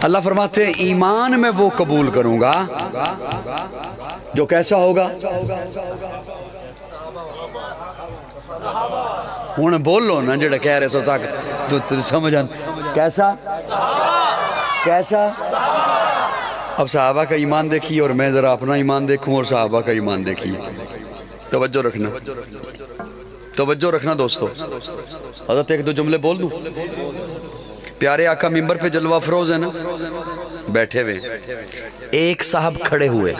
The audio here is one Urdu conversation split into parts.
اللہ فرماتے ہیں ایمان میں وہ قبول کروں گا جو کیسا ہوگا؟ انہیں بول لو نا جڑا کہہ رہے سو تک تو سمجھن کیسا کیسا؟ اب صحابہ کا ایمان دیکھیے اور میں ذرا اپنا ایمان دیکھوں اور صحابہ کا ایمان دیکھیے. توجہ رکھنا توجہ رکھنا دوستو. حضرت ایک دو جملے بول دوں. پیارے آقا ممبر پہ جلوہ افروز ہے نا, بیٹھے ہوئے, ایک صاحب کھڑے ہوئے,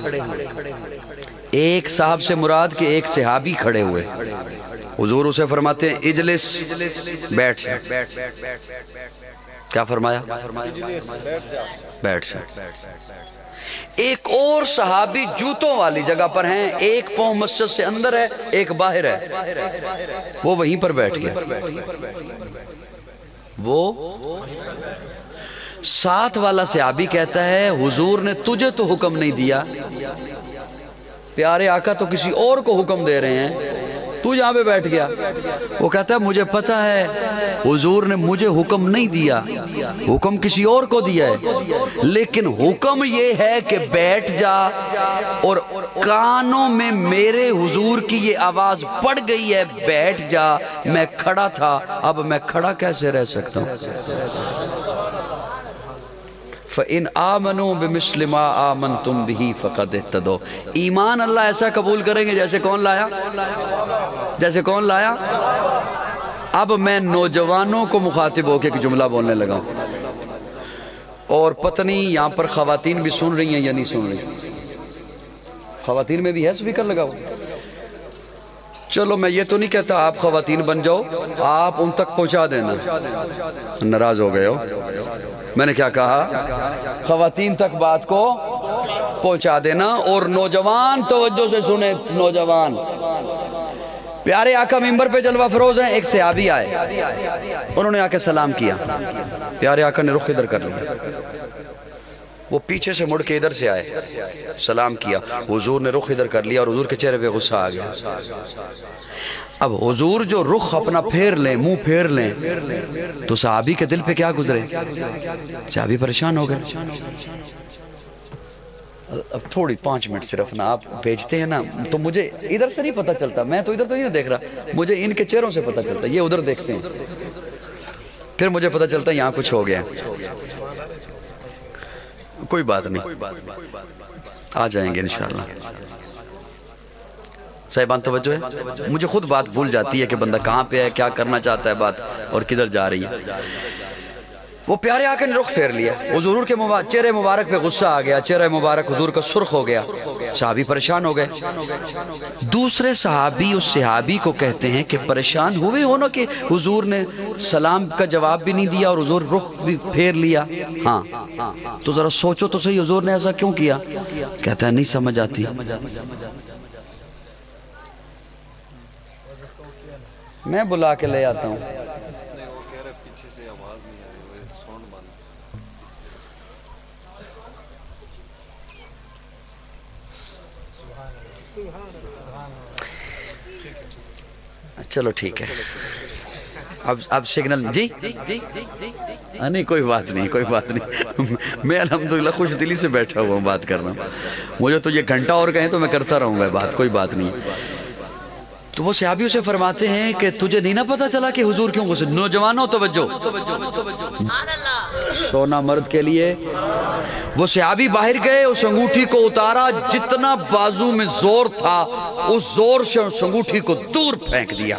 ایک صاحب سے مراد کہ ایک صحابی کھڑے ہوئے. حضور اسے فرماتے ہیں اجلس, بیٹھ. کیا فرمایا؟ بیٹھ. ایک اور صحابی جوتوں والی جگہ پر ہیں, ایک پاؤں مسجد سے اندر ہے ایک باہر ہے, وہ وہیں پر بیٹھ گیا. وہ ساتھ والا صحابی کہتا ہے حضور نے تجھے تو حکم نہیں دیا, پیارے آقا تو کسی اور کو حکم دے رہے ہیں, تو جہاں پہ بیٹھ گیا. وہ کہتا ہے مجھے پتہ ہے حضور نے مجھے حکم نہیں دیا, حکم کسی اور کو دیا ہے, لیکن حکم یہ ہے کہ بیٹھ جا, اور کانوں میں میرے حضور کی یہ آواز پڑ گئی ہے بیٹھ جا. میں کھڑا تھا, اب میں کھڑا کیسے رہ سکتا ہوں؟ فَإِنْ آمَنُوا بِمِثْلِ مَا آمَنْتُمْ بِهِ فَقَدْ اهْتَدَوْا. ایمان اللہ ایسا قبول کریں گے جیسے کون لایا؟ جیسے کون لایا؟ اب میں نوجوانوں کو مخاطب ہو کے ایک جملہ بولنے لگا ہوں, اور پتہ نہیں یہاں پر خواتین بھی سن رہی ہیں یا نہیں سن رہی. خواتین میں بھی ہے سپیکر لگا ہوا؟ چلو میں یہ تو نہیں کہتا آپ خواتین بن جاؤ, آپ ان تک پہنچا دینا. ناراض ہو گئے ہو؟ میں نے کیا کہا؟ خواتین تک بات کو پہنچا دینا. اور نوجوان توجہ سے سنیں, نوجوان پیارے آقا ممبر پہ جلوہ افروز ہیں, ایک صحابی آئے, انہوں نے آ کے سلام کیا, پیارے آقا نے رخ ادھر کر لیا, وہ پیچھے سے مڑ کے ادھر سے آئے, سلام کیا, حضور نے رخ ادھر کر لیا, اور حضور کے چہرے پہ غصہ آ گیا. اب حضور جو رخ اپنا پھیر لیں, منہ پھیر لیں, تو صحابی کے دل پہ کیا گزرے؟ صحابی پریشان ہو گئے. اب تھوڑی 5 منٹ صرف نا, آپ بھیجتے ہیں نا تو مجھے ادھر سے نہیں پتہ چلتا, میں تو ادھر تو نہیں دیکھ رہا, مجھے ان کے چہروں سے پتہ چلتا, یہ ادھر دیکھتے ہیں, پھر مجھے پتہ چلتا یہاں کچھ ہو گیا. کوئی بات نہیں, آ جائیں گے انشاءاللہ. صاحبان توجہ ہے, مجھے خود بات بھول جاتی ہے کہ بندہ کہاں پہ ہے, کیا کرنا چاہتا ہے بات, اور کدھر جا رہی ہے. وہ پیارے آقا نے رخ پھیر لیا, حضور کے چہرے مبارک پہ غصہ آ گیا, چہرے مبارک حضور کا سرخ ہو گیا, صحابی پریشان ہو گئے. دوسرے صحابی اس صحابی کو کہتے ہیں کہ پریشان ہوئے ہو نا کہ حضور نے سلام کا جواب بھی نہیں دیا اور حضور رخ بھی پھیر لیا. ہاں تو ذرا سوچو تو صحیح, حضور نے ایسا کیوں کیا؟ کہتا ہے نہیں سمجھ آتی. میں بلا کے لے آتا ہوں. چلو ٹھیک ہے, اب سگنل. جی نہیں کوئی بات نہیں, کوئی بات نہیں, میں الحمدللہ خوش دلی سے بیٹھا ہوا ہوں, بات کر رہا ہوں. مجھے تو یہ گھنٹہ اور کہیں تو میں کرتا رہوں گا بات, کوئی بات نہیں. تو وہ صحابی اسے فرماتے ہیں کہ تجھے نہیں نہ پتا چلا کہ حضور کیوں غصے؟ نوجوانوں توجہ, سونا مرد کے لیے. وہ صحابی باہر گئے, اس انگوٹھی کو اتارا, جتنا بازو میں زور تھا اس زور سے اس انگوٹھی کو دور پھینک دیا.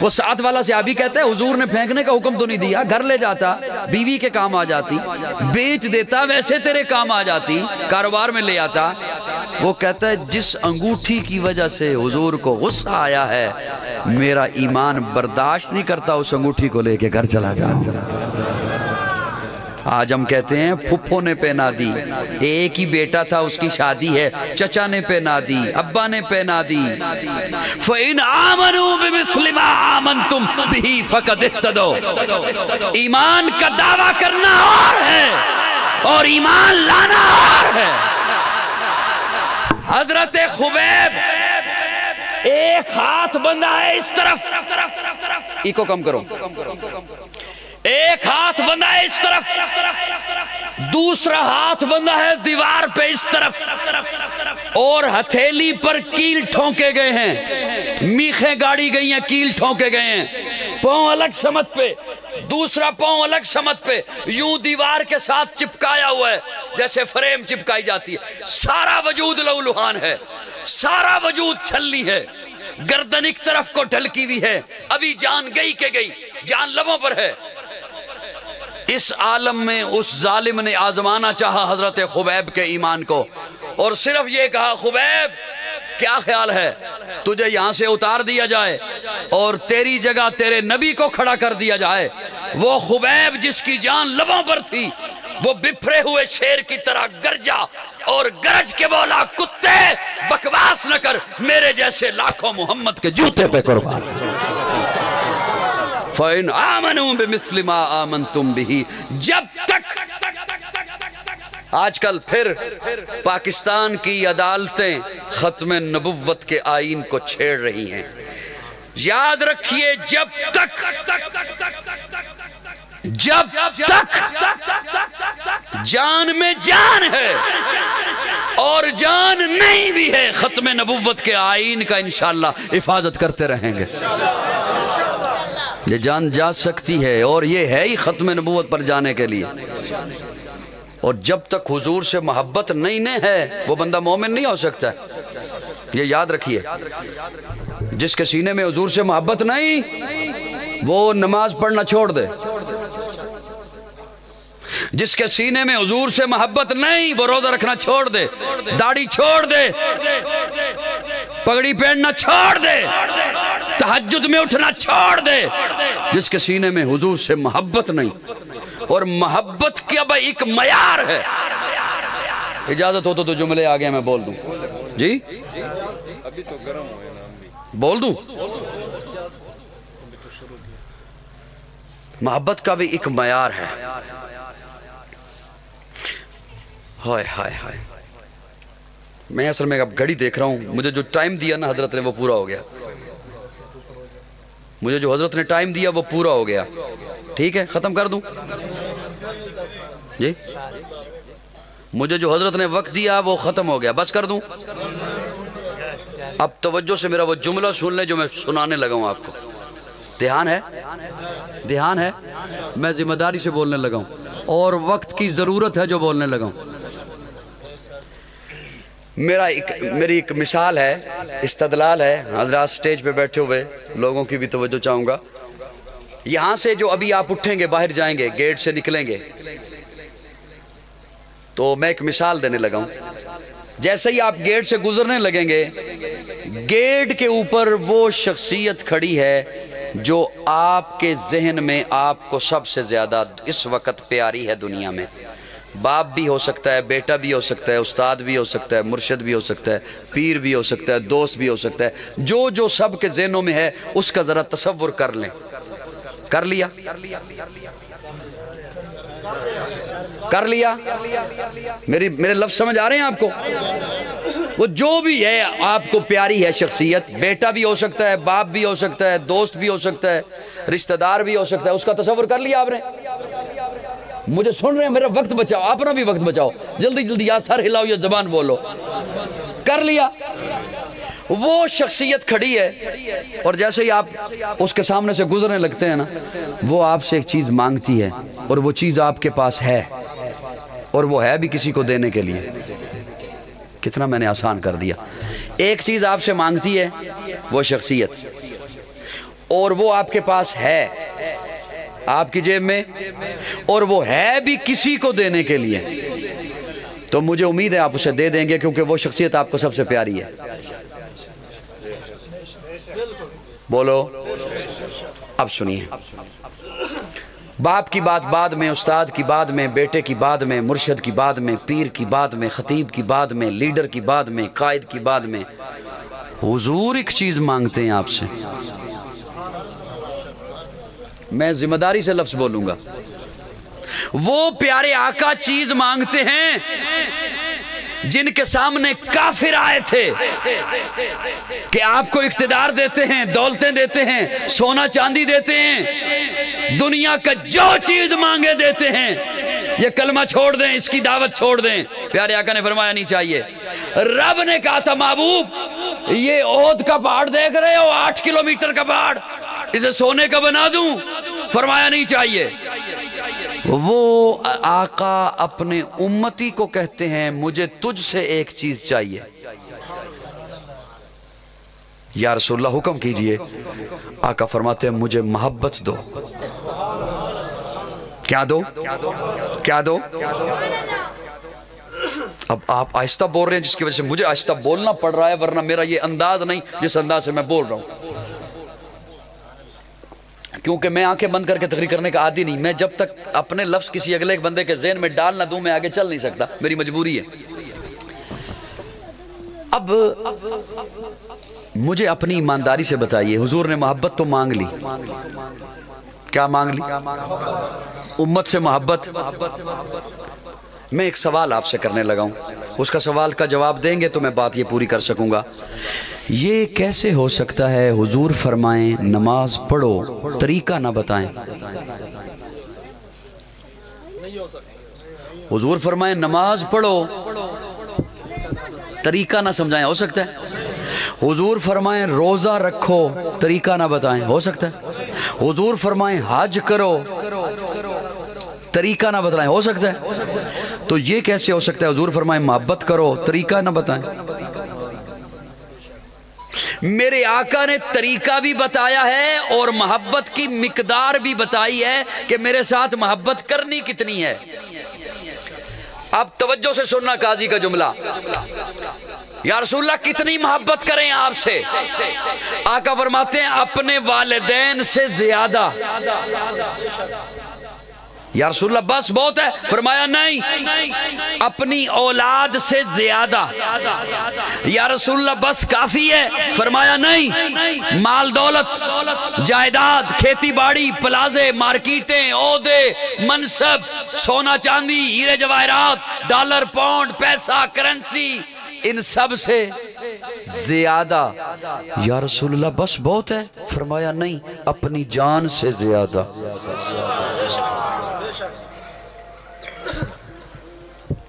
وہ ساتھ والا صحابی کہتا ہے حضور نے پھینکنے کا حکم تو نہیں دیا, گھر لے جاتا, بیوی کے کام آ جاتی, بیچ دیتا, ویسے تیرے کام آ جاتی, کاروبار میں لے آتا. وہ کہتا ہے جس انگوٹھی کی وجہ سے حضور کو غصہ آیا ہے, میرا ایمان برداشت نہیں کرتا اس انگوٹھی کو لے کے گھر چلا جاؤں. آج ہم کہتے ہیں پھپھو نے پہنا دی, ایک ہی بیٹا تھا اس کی شادی ہے, چچا نے پہنا دی, ابا نے پہنا دی. فَإِنْ آمَنُوا بِمِثْلِ مَا آمَنْتُمْ بِهِ فَقَدْ اهْتَدَوْا. ایمان کا دعویٰ کرنا اور ہے اور ایمان لانا اور ہے. حضرت خبیب ایک ہاتھ بندہ ہے اس طرف, ایکو کم کرو, ایک ہاتھ بندہ ہے اس طرف, دوسرا ہاتھ بندہ ہے دیوار پہ اس طرف اور ہتھیلی پر کیل ٹھونکے گئے ہیں، میخیں گاڑی گئی ہیں، کیل ٹھونکے گئے ہیں، پاؤں الگ سمت پہ، دوسرا پاؤں الگ سمت پہ، یوں دیوار کے ساتھ چپکایا ہوا ہے جیسے فریم چپکائی جاتی ہے، سارا وجود لہولہان ہے، سارا وجود چھلنی ہے، گردن ایک طرف کو ڈھلکی ہوئی ہے، ابھی جان گئی کہ گئی، جان لبوں پر ہے۔ اس عالم میں اس ظالم نے آزمانا چاہا حضرت خبیب کے ایمان کو، اور صرف یہ کہا خبیب کیا خیال ہے تجھے یہاں سے اتار دیا جائے اور تیری جگہ تیرے نبی کو کھڑا کر دیا جائے؟ وہ خبیب جس کی جان لبوں پر تھی وہ بپھرے ہوئے شیر کی طرح گرجا اور گرج کے بولا کتے بکواس نہ کر، میرے جیسے لاکھوں محمد کے جوتے پہ قربان۔ فَإِنْ آمَنُوا بِمِثْلِ مَا آمَنْتُمْ بِهِ، جب تک آج کل پھر پاکستان کی عدالتیں ختم نبوت کے آئین کو چھیڑ رہی ہیں، یاد رکھیے جب تک جان میں جان ہے اور جان نہیں بھی ہے، ختم نبوت کے آئین کا انشاءاللہ حفاظت کرتے رہیں گے۔ یہ جان جا سکتی ہے اور یہ ہے ہی ختم نبوت پر جانے کے لیے، اور جب تک حضور سے محبت نہیں ہے وہ بندہ مومن نہیں ہو سکتا ہے، یہ یاد رکھیے۔ جس کے سینے میں حضور سے محبت نہیں وہ نماز پڑھنا چھوڑ دے، جس کے سینے میں حضور سے محبت نہیں وہ روزہ رکھنا چھوڑ دے، داڑھی چھوڑ دے، پگڑی پہننا چھوڑ دے، تہجد میں اٹھنا چھوڑ دے۔ جس کے سینے میں حضور سے محبت نہیں، اور محبت کیا بھائی ایک معیار ہے۔ اجازت ہو تو جملے آگے میں بول دوں، جی بول دوں۔ محبت کا بھی ایک معیار ہے۔ ہائے ہائے ہائے، میں اصل میں اب گھڑی دیکھ رہا ہوں، مجھے جو ٹائم دیا نا حضرت نے وہ پورا ہو گیا، مجھے جو حضرت نے ٹائم دیا وہ پورا ہو گیا، ٹھیک ہے ختم کر دوں جی؟ مجھے جو حضرت نے وقت دیا وہ ختم ہو گیا، بس کر دوں؟ اب توجہ سے میرا وہ جملہ سن لیں جو میں سنانے لگا ہوں آپ کو، دھیان ہے؟ دھیان ہے؟ میں ذمہ داری سے بولنے لگا ہوں اور وقت کی ضرورت ہے جو بولنے لگا ہوں۔ میری ایک مثال ہے، استدلال ہے، حضرات سٹیج پہ بیٹھے ہوئے لوگوں کی بھی توجہ چاہوں گا۔ یہاں سے جو ابھی آپ اٹھیں گے باہر جائیں گے گیٹ سے نکلیں گے تو میں ایک مثال دینے لگا ہوں، جیسے ہی آپ گیٹ سے گزرنے لگیں گے گیٹ کے اوپر وہ شخصیت کھڑی ہے جو آپ کے ذہن میں آپ کو سب سے زیادہ اس وقت پیاری ہے دنیا میں۔ باپ بھی ہو سکتا ہے، بیٹا بھی ہو سکتا ہے، استاد بھی ہو سکتا ہے، مرشد بھی ہو سکتا ہے، پیر بھی ہو سکتا ہے، دوست بھی ہو سکتا ہے، جو سب کے ذہنوں میں ہے اس کا ذرا تصور کر لیں۔ کر لیا؟ کر لیا؟ میرے لفظ سمجھ آ رہے ہیں آپ کو؟ وہ جو بھی ہے آپ کو پیاری ہے شخصیت، بیٹا بھی ہو سکتا ہے، باپ بھی ہو سکتا ہے، دوست بھی ہو سکتا ہے، رشتہ دار بھی ہو سکتا ہے، اس کا تصور کر لیا آپ نے؟ مجھے سن رہے ہیں؟ میرا وقت بچاؤ، اپنا بھی وقت بچاؤ، جلدی جلدی یا سر ہلاؤ یا زبان بولو۔ کر لیا؟ وہ شخصیت کھڑی ہے اور جیسے ہی آپ اس کے سامنے سے گزرنے لگتے ہیں نا وہ آپ سے ایک چیز مانگتی ہے اور وہ چیز آپ کے پاس ہے اور وہ ہے بھی کسی کو دینے کے لیے۔ کتنا میں نے آسان کر دیا۔ ایک چیز آپ سے مانگتی ہے وہ شخصیت اور وہ آپ کے پاس ہے آپ کی جیب میں اور وہ ہے بھی کسی کو دینے کے لیے، تو مجھے امید ہے آپ اسے دے دیں گے کیونکہ وہ شخصیت آپ کو سب سے پیاری ہے۔ بولو۔ اب سنیے، باپ کی بات بعد میں، استاد کی بعد میں، بیٹے کی بعد میں، مرشد کی بعد میں، پیر کی بعد میں، خطیب کی بعد میں، لیڈر کی بعد میں، قائد کی بعد میں، حضور ایک چیز مانگتے ہیں آپ سے۔ میں ذمہ داری سے لفظ بولوں گا، وہ پیارے آقا چیز مانگتے ہیں جن کے سامنے کافر آئے تھے کہ آپ کو اقتدار دیتے ہیں، دولتیں دیتے ہیں، سونا چاندی دیتے ہیں، دنیا کا جو چیز مانگے دیتے ہیں، یہ کلمہ چھوڑ دیں، اس کی دعوت چھوڑ دیں۔ پیارے آقا نے فرمایا نہیں چاہیے۔ رب نے کہا تھا محبوب یہ احد کا پہاڑ دیکھ رہے ہو، 8 کلومیٹر کا پہاڑ، اسے سونے کا بنا دوں؟ فرمایا نہیں چاہیے۔ وہ آقا اپنے امتی کو کہتے ہیں مجھے تجھ سے ایک چیز چاہیے۔ یا رسول اللہ حکم کیجئے۔ آقا فرماتے ہیں مجھے محبت دو۔ کیا دو؟ کیا دو؟ اب آپ آہستہ بول رہے ہیں جس کی وجہ سے مجھے آہستہ بولنا پڑ رہا ہے، ورنہ میرا یہ انداز نہیں جس انداز سے میں بول رہا ہوں، کیونکہ میں آنکھیں بند کر کے تقریر کرنے کا عادی نہیں۔ میں جب تک اپنے لفظ کسی اگلے بندے کے ذہن میں ڈال نہ دوں میں آگے چل نہیں سکتا، میری مجبوری ہے۔ اب مجھے اپنی ایمانداری سے بتائیے، حضور نے محبت تو مانگ لی، کیا مانگ لی؟ امت سے محبت۔ میں ایک سوال آپ سے کرنے لگا ہوں، اس کا سوال کا جواب دیں گے تو میں بات یہ پوری کر سکوں گا۔ یہ کیسے ہو سکتا ہے حضور فرمائیں نماز پڑھو، طریقہ نہ بتائیں؟ حضور فرمائیں نماز پڑھو، طریقہ نہ سمجھائیں، ہو سکتا ہے؟ حضور فرمائیں روزہ رکھو، طریقہ نہ بتائیں، ہو سکتا ہے؟ حضور فرمائیں حج کرو، طریقہ نہ بتائیں، ہو سکتا ہے؟ تو یہ کیسے ہو سکتا ہے حضور فرمائیں محبت کرو، طریقہ نہ بتائیں؟ میرے آقا نے طریقہ بھی بتایا ہے اور محبت کی مقدار بھی بتائی ہے کہ میرے ساتھ محبت کرنی کتنی ہے۔ اب توجہ سے سننا قاضی کا جملہ، یا رسول اللہ کتنی محبت کریں آپ سے؟ آقا فرماتے ہیں اپنے والدین سے زیادہ۔ یا رسول اللہ بس بہت ہے؟ فرمایا نہیں، اپنی اولاد سے زیادہ۔ یا رسول اللہ بس کافی ہے؟ فرمایا نہیں، مال دولت، جائیداد، کھیتی باڑی، پلازے، مارکیٹیں، عہدے، منصب، سونا چاندی، ہیرے جواہرات، ڈالر، پاؤنڈ، پیسہ، کرنسی، ان سب سے زیادہ۔ یا رسول اللہ بس بہت ہے؟ فرمایا نہیں، اپنی جان سے زیادہ۔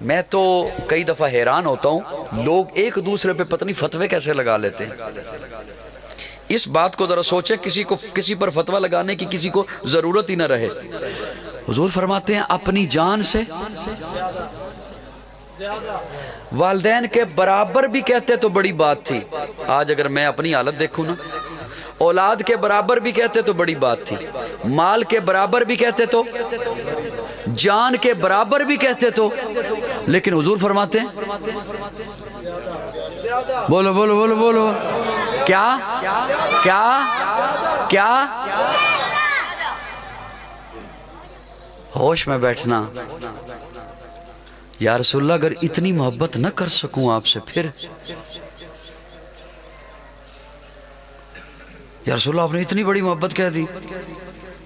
میں تو کئی دفعہ حیران ہوتا ہوں لوگ ایک دوسرے پہ پتہ نہیں فتوے کیسے لگا لیتے ہیں۔ اس بات کو ذرا سوچیں، کسی پر فتوہ لگانے کی کسی کو ضرورت ہی نہ رہے۔ حضور فرماتے ہیں اپنی جان سے والدین کے برابر بھی کہتے تو بڑی بات تھی۔ آج اگر میں اپنی حالت دیکھوں نا، اولاد کے برابر بھی کہتے تو بڑی بات تھی، مال کے برابر بھی کہتے تو، جان کے برابر بھی کہتے تو، لیکن حضور فرماتے ہیں بولو بولو بولو بولو، کیا کیا کیا؟ ہوش میں بیٹھنا۔ یا رسول اللہ اگر اتنی محبت نہ کر سکوں آپ سے پھر؟ یا رسول اللہ آپ نے اتنی بڑی محبت کہہ دی،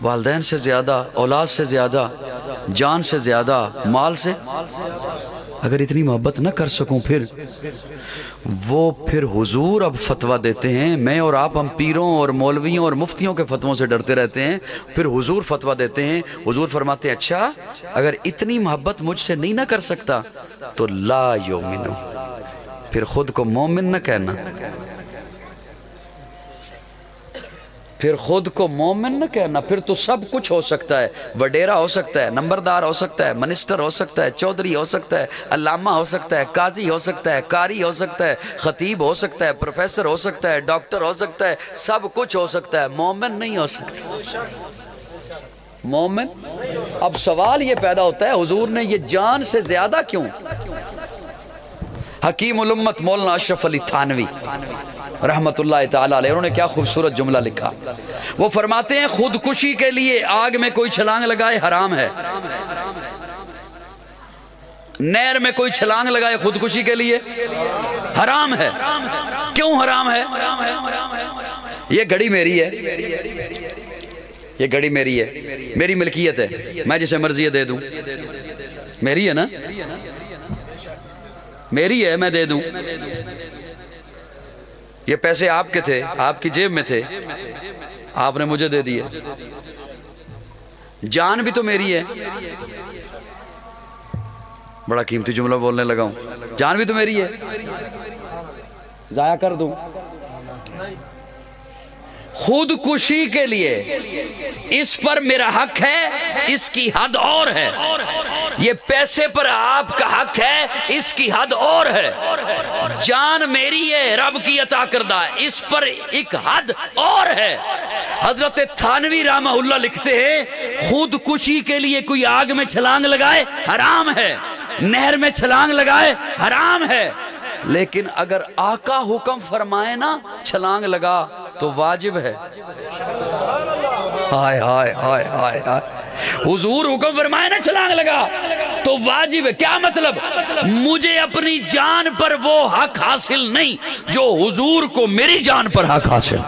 والدین سے زیادہ، اولاد سے زیادہ، جان سے زیادہ، مال سے، اگر اتنی محبت نہ کر سکوں پھر؟ وہ پھر حضور اب فتویٰ دیتے ہیں، میں اور آپ ہم پیروں اور مولویوں اور مفتیوں کے فتووں سے ڈرتے رہتے ہیں، پھر حضور فتویٰ دیتے ہیں۔ حضور فرماتے ہیں اچھا اگر اتنی محبت مجھ سے نہیں نہ کر سکتا تو لا یؤمنو، پھر خود کو مومن نہ کہنا، پھر خود کو مومن نہ کہنا، پھر تو سب کچھ ہو سکتا ہے، وڈیرا ہو سکتا ہے، نمبردار ہو سکتا ہے، منسٹر ہو سکتا ہے، چودھری ہو سکتا ہے، علامہ ہو سکتا ہے، قاضی ہو سکتا ہے، قاری ہو سکتا ہے، خطیب ہو سکتا ہے، پروفیسر ہو سکتا ہے، ڈاکٹر ہو سکتا ہے، سب کچھ ہو سکتا ہے، مومن نہیں ہو سکتا۔ مومن؟ اب سوال یہ پیدا ہوتا ہے حضور نے یہ جان سے زیادہ کیوں؟ حکیم الامت مولانا اشرف علی تھانوی رحمت اللہ تعالیٰ علیہ، انہوں نے کیا خوبصورت جملہ لکھا۔ وہ فرماتے ہیں خودکشی کے لیے آگ میں کوئی چھلانگ لگائے حرام ہے، نہر میں کوئی چھلانگ لگائے خودکشی کے لیے حرام ہے۔ کیوں حرام ہے؟ یہ گھڑی میری ہے، یہ گھڑی میری ہے، میری ملکیت ہے، میں جسے مرضی دے دوں، میری ہے نا، میری ہے، میں دے دوں۔ یہ پیسے آپ کے تھے، آپ کی جیب میں تھے، آپ نے مجھے دے دیے۔ جان بھی تو میری ہے، بڑا قیمتی جملہ بولنے لگا ہوں، جان بھی تو میری ہے، ضائع کر دوں؟ خودکشی کے لیے اس پر میرا حق ہے، اس کی حد اور ہے، یہ پیسے پر آپ کا حق ہے، اس کی حد اور ہے، جان میری ہے رب کی عطا کردہ، اس پر ایک حد اور ہے۔ حضرت تھانوی رحمہ اللہ لکھتے ہیں خودکشی کے لیے کوئی آگ میں چھلانگ لگائے حرام ہے، نہر میں چھلانگ لگائے حرام ہے، لیکن اگر آقا حکم فرمائے نا چھلانگ لگا تو واجب ہے۔ ہائے ہائے ہائے ہائے ہائے، حضور حکم فرمائے نا چھلانگ لگا تو واجب ہے۔ کیا مطلب؟ مجھے اپنی جان پر وہ حق حاصل نہیں جو حضور کو میری جان پر حق حاصل۔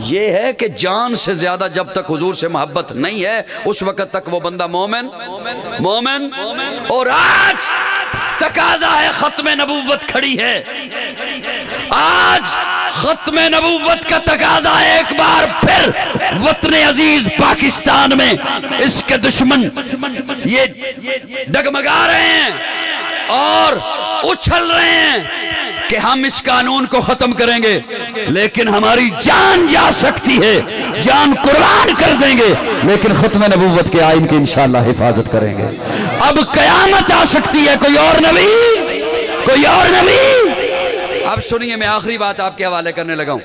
یہ ہے کہ جان سے زیادہ جب تک حضور سے محبت نہیں ہے اس وقت تک وہ بندہ مومن اور آج تقاضا ہے ختم نبوت کھڑی ہے، آج ختم نبوت کا تقاضا ہے۔ ایک بار پھر وطن عزیز پاکستان میں اس کے دشمن یہ ڈگمگا رہے ہیں اور اچھل رہے ہیں کہ ہم اس قانون کو ختم کریں گے، لیکن ہماری جان جا سکتی ہے، جان قربان کر دیں گے، لیکن ختم نبوت کے آئین کی انشاءاللہ حفاظت کریں گے۔ اب قیامت آ سکتی ہے، کوئی اور نبی۔ اب سنیے، میں آخری بات آپ کے حوالے کرنے لگا ہوں،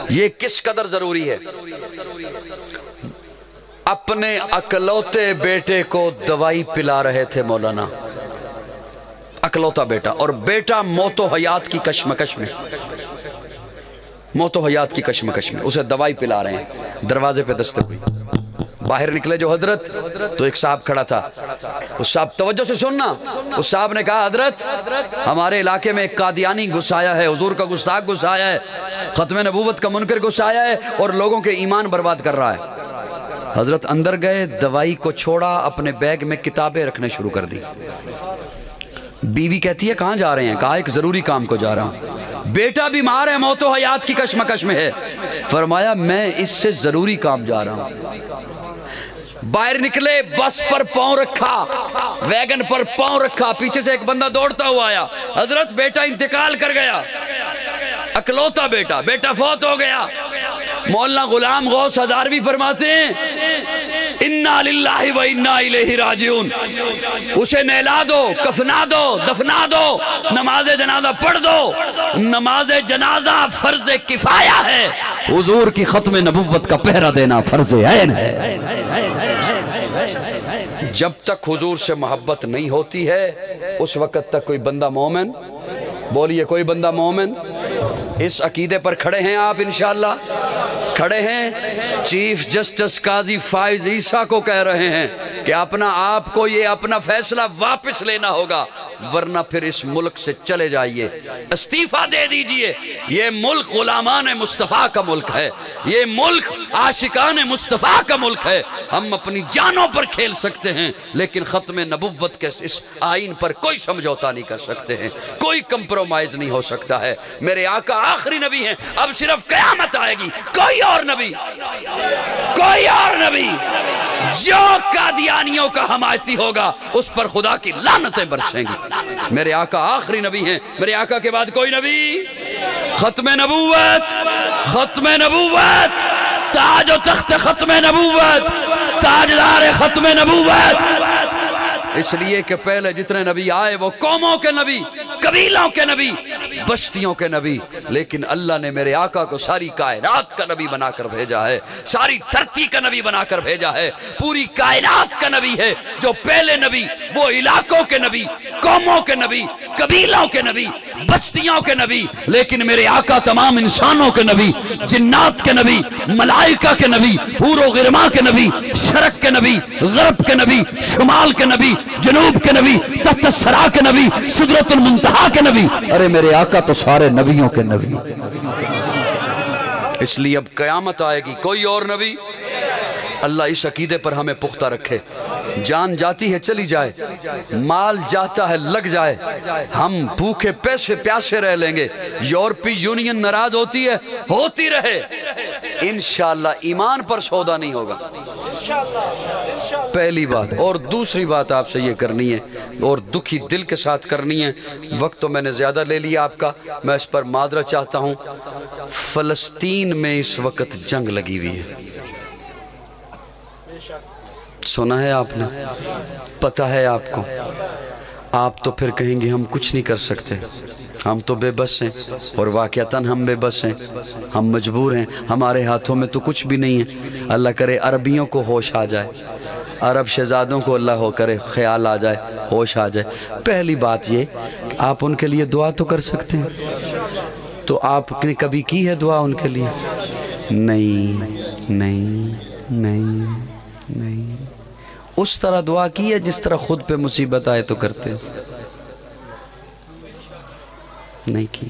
یہ کس قدر ضروری ہے۔ اپنے اکلوتے بیٹے کو دوائی پلا رہے تھے مولانا، اکلوتا بیٹا، اور بیٹا موت و حیات کی کشمکش میں، موت و حیات کی کشمکش میں اسے دوائی پلا رہے ہیں۔ دروازے پہ دستک ہوئی، باہر نکلے جو حضرت، تو ایک صاحب کھڑا تھا۔ اس صاحب توجہ سے سننا، اس صاحب نے کہا حضرت ہمارے علاقے میں ایک قادیانی گھس آیا ہے، حضور کا گستاخ گھس آیا ہے، ختم نبوت کا منکر گھس آیا ہے اور لوگوں کے ایمان برباد کر رہا ہے۔ حضرت اندر گئے، دوائی کو چھوڑا، اپنے بیگ میں کتابیں رکھنے شروع کر دی۔ بیوی کہتی ہے کہاں جا رہے ہیں؟ کہا ایک ضروری کام کو جا رہا ہوں۔ بیٹا بیمار ہے، موت و حیات کی کشمکش میں ہے۔ فرمایا میں اس سے ضروری کام جا رہا ہوں۔ باہر نکلے، بس پر پاؤں رکھا، ویگن پر پاؤں رکھا، پیچھے سے ایک بندہ دوڑتا ہوا آیا، حضرت بیٹا انتقال کر گیا، اکلوتا بیٹا، بیٹا فوت ہو گیا۔ مولانا غلام غوث ہزاروی فرماتے ہیں انا للہ و انا الیہ راجعون، اسے نہلا دو، کفنا دو، دفنا دو، نماز جنازہ پڑھ دو۔ نماز جنازہ فرض کفایہ ہے، حضور کی ختم نبوت کا پہرا دینا فرض عین ہے۔ جب تک حضور سے محبت نہیں ہوتی ہے اس وقت تک کوئی بندہ مومن، بولیے کوئی بندہ مومن۔ اس عقیدے پر کھڑے ہیں آپ انشاءاللہ؟ کھڑے ہیں؟ چیف جسٹس قاضی فائز عیسیٰ کو کہہ رہے ہیں کہ اپنا آپ کو یہ اپنا فیصلہ واپس لینا ہوگا، ورنہ پھر اس ملک سے چلے جائیے، استعفیٰ دے دیجئے۔ یہ ملک غلامان مصطفیٰ کا ملک ہے، یہ ملک عاشقان مصطفیٰ کا ملک ہے۔ ہم اپنی جانوں پر کھیل سکتے ہیں لیکن ختم نبوت کے اس آئین پر کوئی سمجھوتا نہیں کر سکتے ہیں، کوئی کمپرومائز نہیں ہو سکتا ہے۔ میرے آقا آخری نبی ہیں، اب صرف قیامت آئے گی، کوئی اور نبی جو قادیانیوں کا حمایتی ہوگا اس پر خدا کی لعنتیں برسیں گی۔ میرے آقا آخری نبی ہیں، میرے آقا کے بعد کوئی نبی۔ ختم نبوت، تاج و تخت ختم نبوت، تاجدار ختم نبوت۔ اس لیے کہ پہلے جتنے نبی آئے وہ قوموں کے نبی، قبیلوں کے نبی، بستیوں کے نبی، لیکن اللہ نے میرے آقا کو ساری کائنات کا نبی بنا کر بھیجا ہے، ساری دھرتی کا نبی بنا کر بھیجا ہے، پوری کائنات کا نبی ہے۔ جو پہلے نبی وہ علاقوں کے نبی، قوموں کے نبی، قبیلوں کے نبی، بستیوں کے نبی، لیکن میرے آقا تمام انسانوں کے نبی، جنات کے نبی، ملائکہ کے نبی، حور و غرما کے نبی، شرق کے نبی، غرب کے نبی، شمال کے نبی، جنوب کے نبی، تحت الثری کے نبی، سدرۃ المنتہا کے نبی۔ ارے میرے آقا تو سارے نبیوں کے نبی۔ اس لیے اب قیامت آئے گی، کوئی اور نبی۔ اللہ اس عقیدے پر ہمیں پختہ رکھے۔ جان جاتی ہے چلی جائے، مال جاتا ہے لگ جائے، ہم بھوکے پیاسے رہ لیں گے، یورپی یونین ناراض ہوتی ہے ہوتی رہے، انشاءاللہ ایمان پر سودا نہیں ہوگا۔ پہلی بات. اور دوسری بات آپ سے یہ کرنی ہے اور دکھی دل کے ساتھ کرنی ہے. وقت تو میں نے زیادہ لے لیا آپ کا, میں اس پر معذرت چاہتا ہوں. فلسطین میں اس وقت جنگ لگی ہوئی ہے, سنا ہے آپ نے, پتہ ہے آپ کو. آپ تو پھر کہیں گے ہم کچھ نہیں کر سکتے, ہم تو بے بس ہیں. اور واقعتاً ہم بے بس ہیں, ہم مجبور ہیں, ہمارے ہاتھوں میں تو کچھ بھی نہیں ہے. اللہ کرے عربیوں کو ہوش آ جائے, عرب شہزادوں کو اللہ ہو کرے خیال آ جائے, ہوش آ جائے. پہلی بات یہ کہ آپ ان کے لیے دعا تو کر سکتے ہیں. تو آپ نے کبھی کی ہے دعا ان کے لیے؟ نہیں نہیں نہیں نہیں. اس طرح دعا کی ہے جس طرح خود پہ مصیبت آئے تو کرتے ہیں, نہیں کی.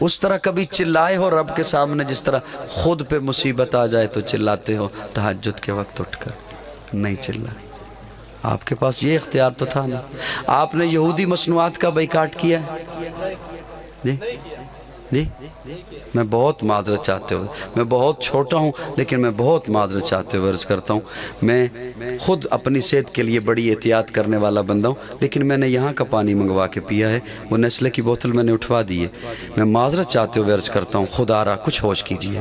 اس طرح کبھی چلائے ہو رب کے سامنے جس طرح خود پہ مصیبت آ جائے تو چلاتے ہو تہجد کے وقت اٹھ کر؟ نہیں چلائے. آپ کے پاس یہ اختیار تو تھا نا. آپ نے یہودی مصنوعات کا بائیکاٹ کیا ہے؟ جی جی, میں بہت معذرت چاہتے ہوئے, میں بہت چھوٹا ہوں لیکن میں بہت معذرت چاہتے ہوئے عرض کرتا ہوں. میں خود اپنی صحت کے لیے بڑی احتیاط کرنے والا بندہ ہوں, لیکن میں نے یہاں کا پانی منگوا کے پیا ہے, وہ نیسلے کی بوتل میں نے اٹھوا دی ہے. میں معذرت چاہتے ہوئے عرض کرتا ہوں, خدا را کچھ ہوش کیجئے,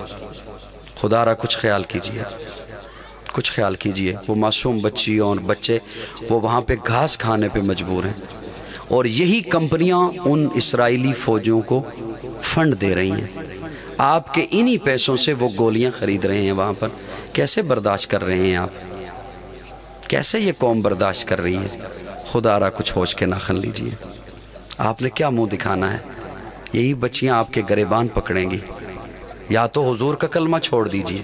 خدا را کچھ خیال کیجئے, کچھ خیال کیجئے. وہ معصوم بچیوں اور بچے وہ وہاں پہ گھاس کھانے پہ مجبور ہیں, اور یہی کمپنیاں ان اسرائیلی فوجوں کو فنڈ دے رہی ہیں. آپ کے انہی پیسوں سے وہ گولیاں خرید رہے ہیں وہاں پر. کیسے برداشت کر رہے ہیں آپ؟ کیسے یہ قوم برداشت کر رہی ہے؟ خدا را کچھ ہوش کے ناخن لیجئے. آپ نے کیا منہ دکھانا ہے؟ یہی بچیاں آپ کے گریبان پکڑیں گی. یا تو حضور کا کلمہ چھوڑ دیجئے,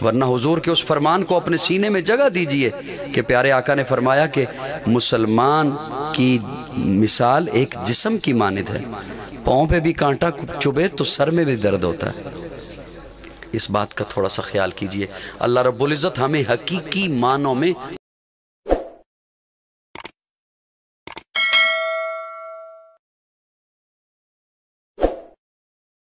ورنہ حضور کے اس فرمان کو اپنے سینے میں جگہ دیجئے کہ پیارے آقا نے فرمایا کہ مسلمان کی مثال ایک جسم کی مانند ہے, پاؤں پہ بھی کانٹا چبھے تو سر میں بھی درد ہوتا ہے. اس بات کا تھوڑا سا خیال کیجئے. اللہ رب العزت ہمیں حقیقی معنوں میں